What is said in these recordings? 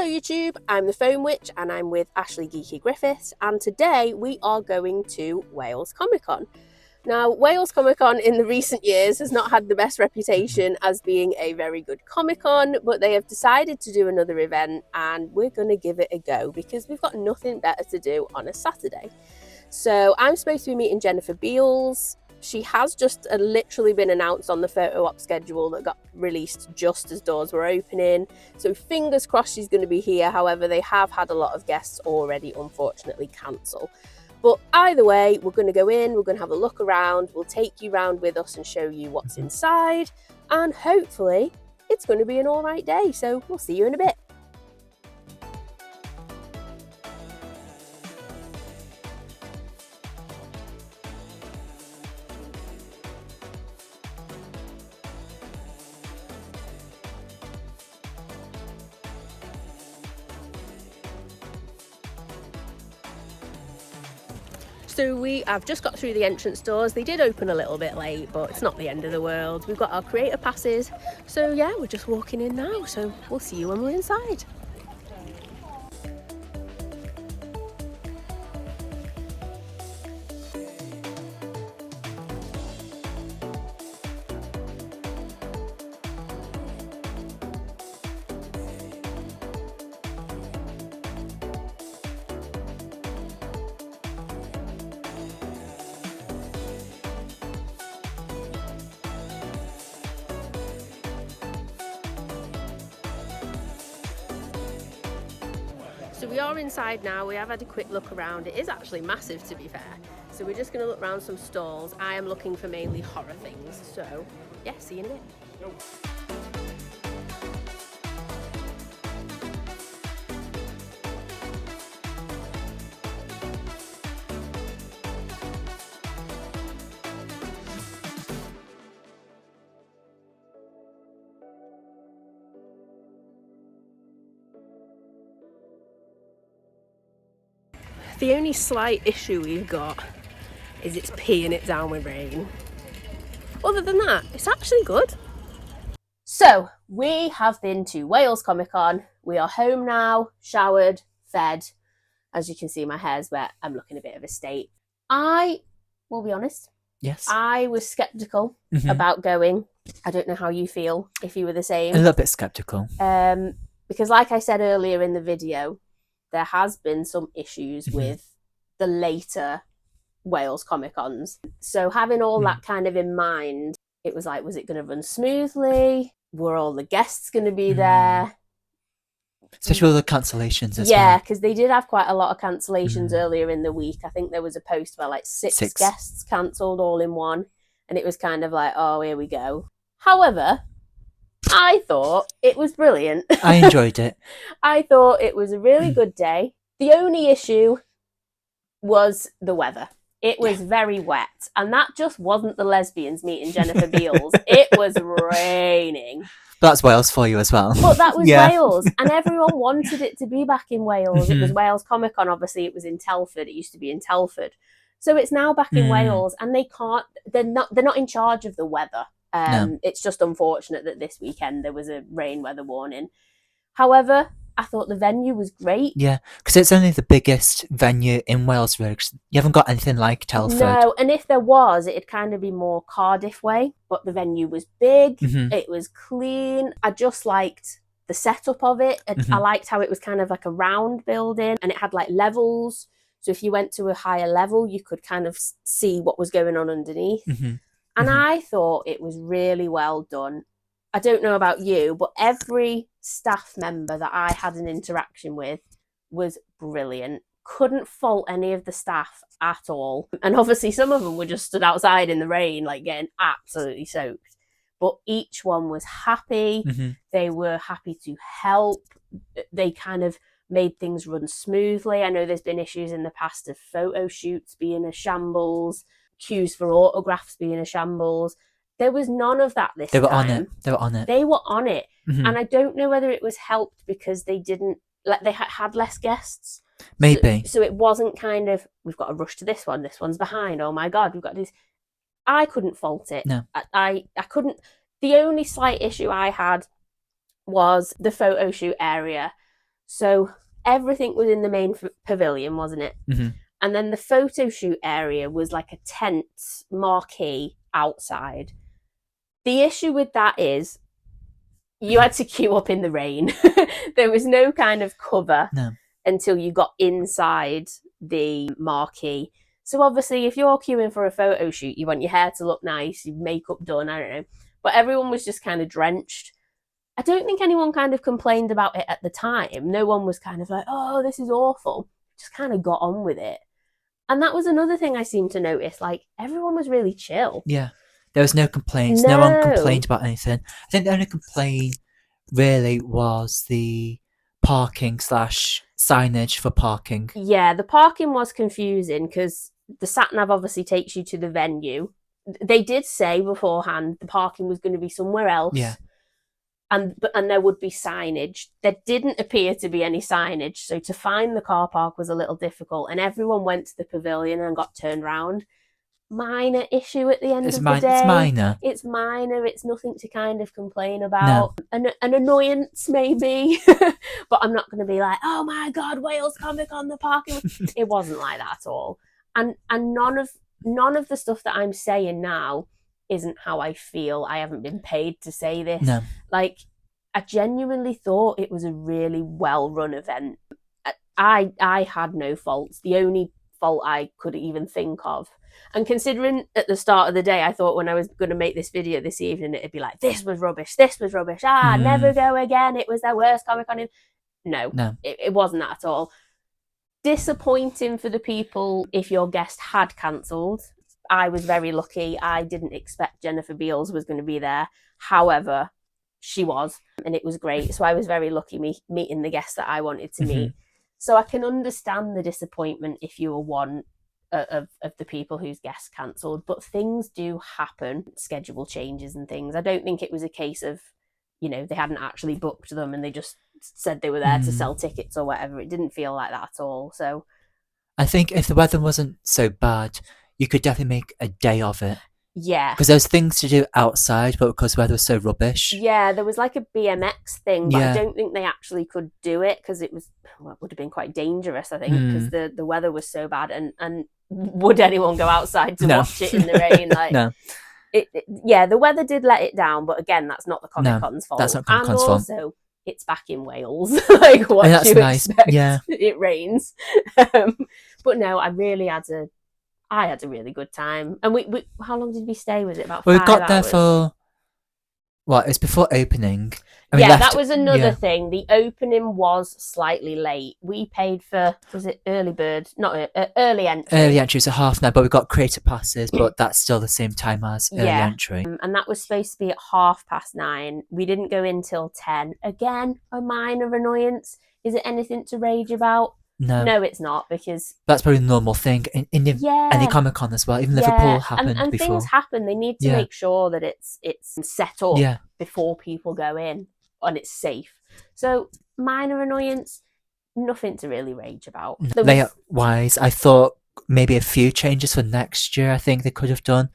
Hello YouTube, I'm the Phone Witch and I'm with Ashley Geeky Griffiths, and today we are going to Wales Comic Con. Now, Wales Comic Con in the recent years has not had the best reputation as being a very good Comic Con, but they have decided to do another event and we're going to give it a go because we've got nothing better to do on a Saturday. So I'm supposed to be meeting Jennifer Beals. She has just literally been announced on the photo op schedule that got released just as doors were opening. So fingers crossed she's going to be here. However, they have had a lot of guests already unfortunately cancel. But either way, we're going to go in, we're going to have a look around, we'll take you round with us and show you what's inside. And hopefully it's going to be an all right day. So we'll see you in a bit. So we have just got through the entrance doors. They did open a little bit late, but it's not the end of the world. We've got our creator passes. So yeah, we're just walking in now. So we'll see you when we're inside. So we are inside now. We have had a quick look around. It is actually massive, to be fair. So we're just going to look around some stalls. I am looking for mainly horror things. So yeah, see you in a bit. The only slight issue we've got is it's peeing it down with rain. Other than that, it's actually good. So, we have been to Wales Comic Con. We are home now, showered, fed. As you can see, my hair's wet. I'm looking a bit of a state. I will be honest. Yes. I was sceptical about going. I don't know how you feel, if you were the same. A little bit sceptical. Because like I said earlier in the video, there has been some issues with the later Wales Comic Cons. So having all that kind of in mind, it was like, was it going to run smoothly? Were all the guests going to be there? Especially all the cancellations as well. Yeah, because they did have quite a lot of cancellations earlier in the week. I think there was a post where like six guests cancelled all in one. And it was kind of like, oh, here we go. However, I thought it was brilliant. I enjoyed it. I thought it was a really good day. The only issue was the weather. It was very wet. And that just wasn't the lesbians meeting Jennifer Beals. It was raining. But that's Wales for you as well. But that was Wales. And everyone wanted it to be back in Wales. It was Wales Comic Con. Obviously, it was in Telford. It used to be in Telford. So it's now back in Wales. And they're not in charge of the weather. No. It's just unfortunate that this weekend there was a rain weather warning. However, I thought the venue was great. Yeah, because it's only the biggest venue in Wales, really. You haven't got anything like Telford. No, and if there was, it'd kind of be more Cardiff way. But the venue was big. It was clean. I just liked the setup of it. I liked how it was kind of like a round building and it had like levels. So if you went to a higher level, you could kind of see what was going on underneath. And I thought it was really well done. I don't know about you, but every staff member that I had an interaction with was brilliant. Couldn't fault any of the staff at all. And obviously some of them were just stood outside in the rain, like getting absolutely soaked. But each one was happy. They were happy to help. They kind of made things run smoothly. I know there's been issues in the past of photo shoots being a shambles, queues for autographs being a shambles. There was none of that this time. They were on it. They were on it. They were on it. And I don't know whether it was helped because they didn't, like, they had less guests. Maybe. So it wasn't kind of, we've got to rush to this one. This one's behind. Oh my God, we've got this. I couldn't fault it. No. I couldn't. The only slight issue I had was the photo shoot area. So everything was in the main pavilion, wasn't it? And then the photo shoot area was like a tent marquee outside. The issue with that is you had to queue up in the rain. There was no kind of cover until you got inside the marquee. So obviously, if you're queuing for a photo shoot, you want your hair to look nice, your makeup done, I don't know. But everyone was just kind of drenched. I don't think anyone kind of complained about it at the time. No one was kind of like, oh, this is awful. Just kind of got on with it. And that was another thing I seemed to notice. Like, everyone was really chill. Yeah. There was no complaints. No one complained about anything. I think the only complaint really was the parking / signage for parking. Yeah, the parking was confusing because the sat-nav obviously takes you to the venue. They did say beforehand the parking was going to be somewhere else. Yeah. And there would be signage. There didn't appear to be any signage, so to find the car park was a little difficult, and everyone went to the pavilion and got turned round. Minor issue at the end of the day. It's minor. It's minor. It's nothing to kind of complain about. No. An annoyance maybe, but I'm not going to be like, oh my god, Wales Comic Con, the parking. It wasn't like that at all. And none of the stuff that I'm saying now isn't how I feel. I haven't been paid to say this. No. Like, I genuinely thought it was a really well-run event. I had no faults. The only fault I could even think of, and considering at the start of the day, I thought when I was going to make this video this evening, it'd be like, this was rubbish, never go again, it was their worst Comic-Con. No. It wasn't that at all. Disappointing for the people if your guest had cancelled. I was very lucky. I didn't expect Jennifer Beals was going to be there. However, she was, and it was great. So I was very lucky meeting the guest that I wanted to meet. So I can understand the disappointment if you were one of the people whose guests cancelled. But things do happen, schedule changes and things. I don't think it was a case of, they hadn't actually booked them and they just said they were there to sell tickets or whatever. It didn't feel like that at all. So I think if the weather wasn't so bad, you could definitely make a day of it. Yeah. Because there was things to do outside, but because the weather was so rubbish. Yeah, there was like a BMX thing, but I don't think they actually could do it because it would have been quite dangerous, I think, because the weather was so bad. And would anyone go outside to watch it in the rain? Like, no. The weather did let it down, but again, that's not the Comic-Con's fault. That's not Comic-Con's fault. And also, it's back in Wales. Like, what that's do you nice. expect? Yeah. It rains. But no, I had a really good time. And we how long did we stay? Was it about 5 hours? We got there for, it was before opening. That was another thing. The opening was slightly late. We paid for, was it early bird? Not early entry. Early entry was a half an hour, but we got creator passes, but that's still the same time as early entry. And that was supposed to be at 9:30. We didn't go in till 10. Again, a minor annoyance. Is it anything to rage about? No, it's not, because that's probably the normal thing in any Comic-Con as well. Even Liverpool happened and before. Things happen. They need to make sure that it's set up before people go in and it's safe. So minor annoyance, nothing to really rage about. Layout-wise, I thought maybe a few changes for next year. I think they could have done.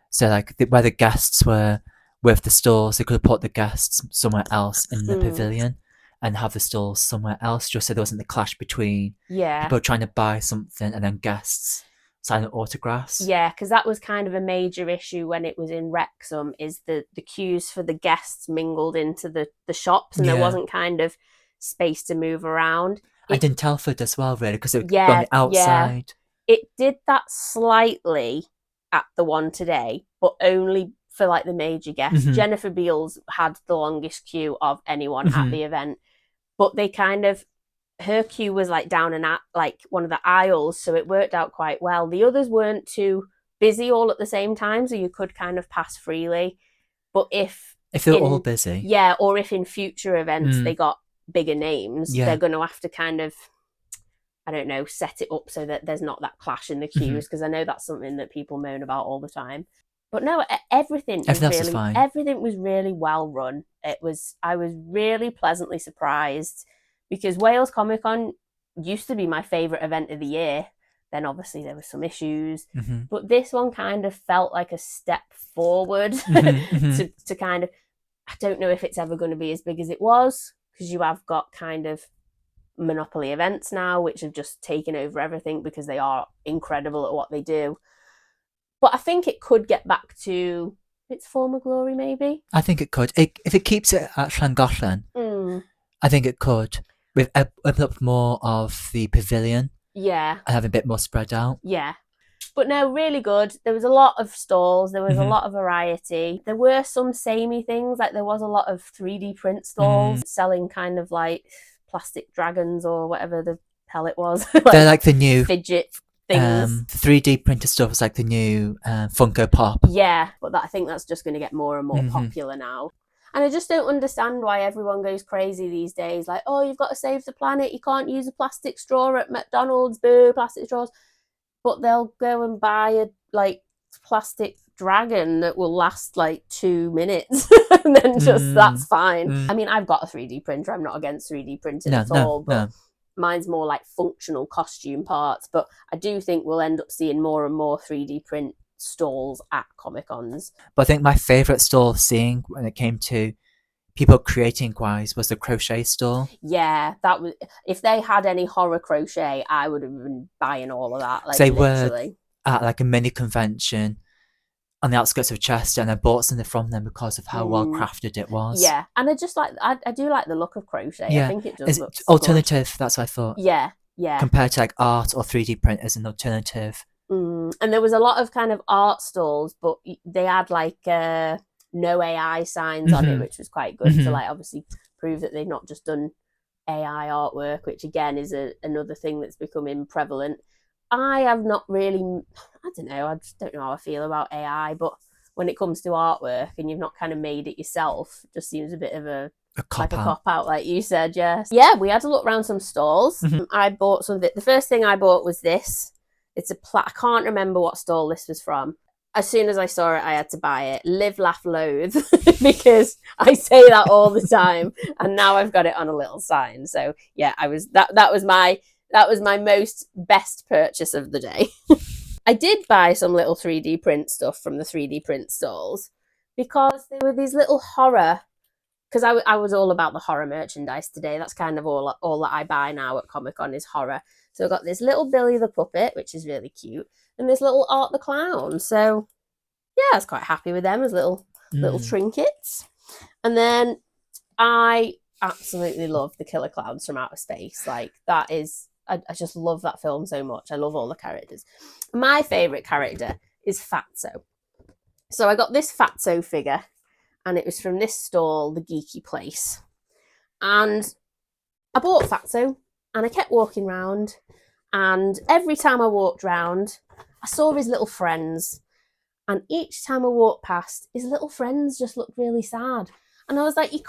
So like where the guests were with the stalls, they could have put the guests somewhere else in the pavilion and have the stalls somewhere else, just so there wasn't the clash between people trying to buy something and then guests signing autographs. Yeah, because that was kind of a major issue when it was in Wrexham, is the queues for the guests mingled into the shops, and there wasn't kind of space to move around. And in Telford as well, really, because it was on the outside. Yeah. It did that slightly at the one today, but only for like the major guests. Jennifer Beals had the longest queue of anyone at the event. But they her queue was like down and at like one of the aisles, so it worked out quite well. The others weren't too busy all at the same time, so you could kind of pass freely. But if they're all busy, or if in future events they got bigger names, they're going to have to kind of, I don't know, set it up so that there's not that clash in the queues, because I know that's something that people moan about all the time. But no, everything was really well run. I was really pleasantly surprised, because Wales Comic Con used to be my favourite event of the year. Then obviously there were some issues, but this one kind of felt like a step forward to kind of, I don't know if it's ever going to be as big as it was, because you have got kind of Monopoly events now, which have just taken over everything because they are incredible at what they do. But I think it could get back to its former glory, maybe. I think it could. If it keeps it at Llangollen, I think it could. With open up more of the pavilion. Yeah. And have a bit more spread out. Yeah. But no, really good. There was a lot of stalls. There was a lot of variety. There were some samey things. Like there was a lot of 3D print stalls selling kind of like plastic dragons or whatever the hell it was. Like they're like the new fidget things. 3D printed stuff is like the new Funko Pop. Yeah, but I think that's just going to get more and more popular now. And I just don't understand why everyone goes crazy these days. Like, oh, you've got to save the planet. You can't use a plastic straw at McDonald's. Boo, plastic straws. But they'll go and buy a like plastic dragon that will last like 2 minutes and then just that's fine. I mean, I've got a 3D printer. I'm not against 3D printing at all, but mine's more like functional costume parts. But I do think we'll end up seeing more and more 3D print stalls at Comic-Cons. But I think my favourite stall seeing when it came to people creating wise was the crochet stall. Yeah, that was. If they had any horror crochet, I would have been buying all of that. Like they literally. Were at like a mini convention on the outskirts of Chester, and I bought something from them because of how well crafted it was. Yeah, and I just like I do like the look of crochet. Yeah. I think it does look alternative. Good. That's what I thought. Yeah. Compared to like art or 3D print as an alternative. And there was a lot of kind of art stalls, but they had like no AI signs on it, which was quite good to like obviously prove that they've not just done AI artwork, which again is another thing that's becoming prevalent. I have not really, I don't know, I just don't know how I feel about AI, but when it comes to artwork and you've not kind of made it yourself, it just seems a bit of a cop out, like you said. Yes. Yeah, we had to look around some stalls. I bought something. The first thing I bought was this. It's I can't remember what stall this was from. As soon as I saw it, I had to buy it. Live, laugh, loathe, because I say that all the time, and now I've got it on a little sign. So yeah, that was my most best purchase of the day. I did buy some little 3D print stuff from the 3D print stalls because there were these little horror. Because I was all about the horror merchandise today. That's kind of all that I buy now at Comic-Con is horror. So I got this little Billy the Puppet, which is really cute, and this little Art the Clown. So yeah, I was quite happy with them as little trinkets. And then I absolutely love the Killer Clowns from Outer Space. Like that is, I just love that film so much. I love all the characters. My favourite character is Fatso. So I got this Fatso figure, and it was from this stall, the Geeky Place. And I bought Fatso, and I kept walking round, and every time I walked round, I saw his little friends. And each time I walked past, his little friends just looked really sad. And I was like, I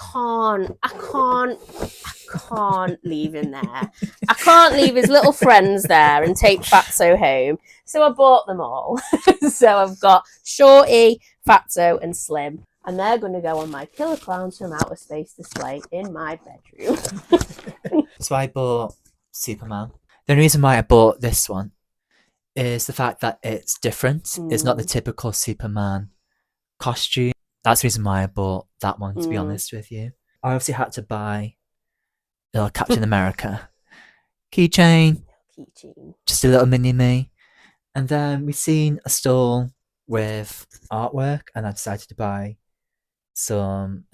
can't leave him there. I can't leave his little friends there and take Fatso home. So I bought them all. So I've got Shorty, Fatso, and Slim. And they're going to go on my Killer Clowns from Outer Space display in my bedroom. So I bought Superman. The reason why I bought this one is the fact that it's different. It's not the typical Superman costume. That's the reason why I bought that one, to be honest with you. I obviously had to buy a little Captain America keychain. Just a little mini-me. And then we seen a stall with artwork, and I decided to buy some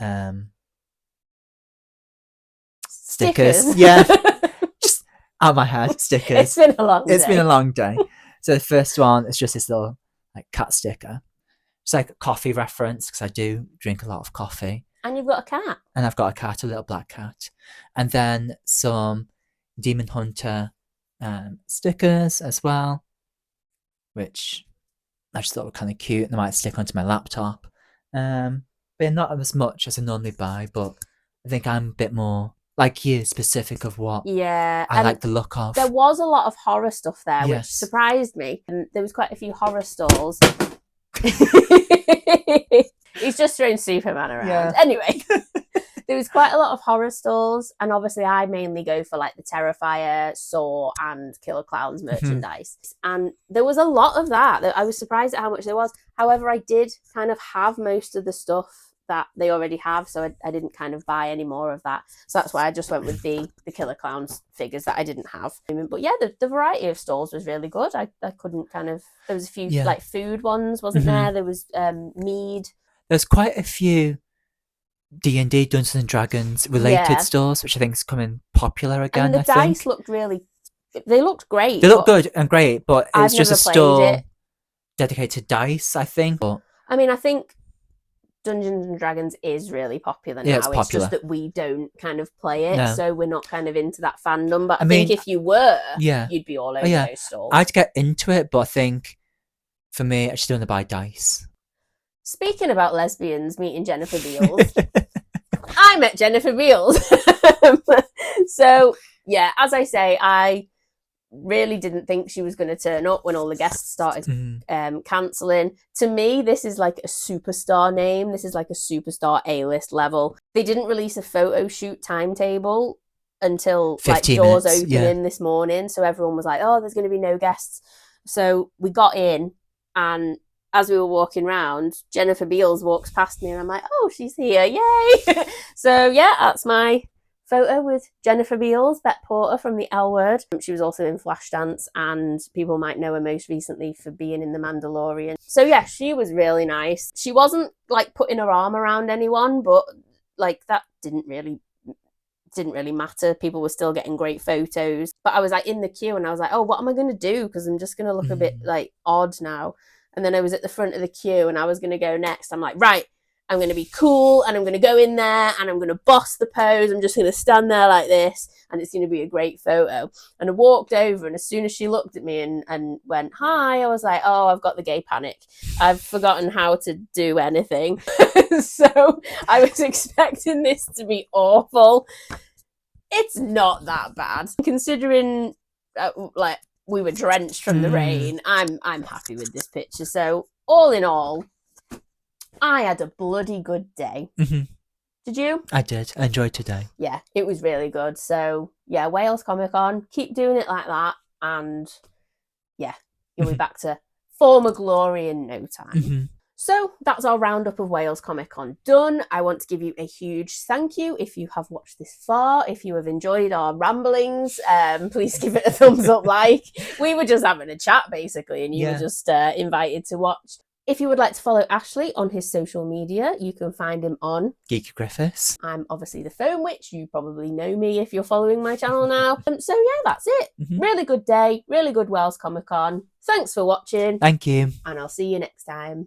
stickers. Yeah. Just out of my head, stickers. It's been a long day. So the first one is just this little like cat sticker. It's like a coffee reference because I do drink a lot of coffee. And you've got a cat. And I've got a cat, a little black cat. And then some Demon Hunter stickers as well, which I just thought were kind of cute and I might stick onto my laptop. But not as much as I normally buy, but I think I'm a bit more like you, specific of what I like the look of. There was a lot of horror stuff there, which surprised me. And there was quite a few horror stalls. He's just throwing Superman around. Yeah. Anyway, there was quite a lot of horror stalls, and obviously I mainly go for like the Terrifier, Saw, and Killer Clowns merchandise. And there was a lot of that. I was surprised at how much there was. However, I did kind of have most of the stuff that they already have, so I didn't kind of buy any more of that. So that's why I just went with the Killer Clowns figures that I didn't have. But yeah, the variety of stalls was really good. I couldn't kind of, there was a few like food ones, wasn't there? There was mead. There's quite a few D&D, Dungeons and Dragons related stores, which I think is coming popular again. And the dice looked really, they looked great. They look good and great, but it's just a store it. dedicated to dice, I think. But I mean, I think Dungeons and Dragons is really popular now. Yeah, it's popular. It's just that we don't kind of play it, No. so we're not kind of into that fandom. But I think if you were, you'd be all over those stalls. I'd get into it, but I think for me, I just don't want to buy dice. Speaking about lesbians meeting Jennifer Beals, I met Jennifer Beals. So, yeah, as I say, I really didn't think she was going to turn up when all the guests started cancelling. To me, this is like a superstar name. This is like a superstar A-list level. They didn't release a photo shoot timetable until like doors opening this morning. So everyone was like, oh, there's going to be no guests. So we got in, and as we were walking around, Jennifer Beals walks past me and I'm like, oh, she's here. Yay. So yeah, that's my photo with Jennifer Beals, Bet Porter from the L Word. She was also in Flashdance, and people might know her most recently for being in The Mandalorian. So yeah, she was really nice. She wasn't like putting her arm around anyone, but like that didn't really matter. People were still getting great photos. But I was like in the queue and I was like, oh, what am I going to do? Because I'm just going to look a bit like odd now. And then I was at the front of the queue and I was going to go next. I'm like, right, I'm going to be cool and I'm going to go in there and I'm going to boss the pose. I'm just going to stand there like this and it's going to be a great photo. And I walked over, and as soon as she looked at me and went, hi, I was like, oh, I've got the gay panic. I've forgotten how to do anything. So I was expecting this to be awful. It's not that bad. Considering like we were drenched from the rain, I'm happy with this picture. So all in all, I had a bloody good day. Did you? I did. I enjoyed today. Yeah, it was really good. So yeah, Wales Comic Con, keep doing it like that, and yeah, you'll be back to former glory in no time. So that's our roundup of Wales Comic Con done. I want to give you a huge thank you if you have watched this far. If you have enjoyed our ramblings, please give it a thumbs up like. We were just having a chat basically, and you were just invited to watch. If you would like to follow Ashley on his social media, you can find him on Geeky Griffiths. I'm obviously the Phone Witch. You probably know me if you're following my channel now. So yeah, that's it. Really good day, really good Wales Comic Con. Thanks for watching. Thank you. And I'll see you next time.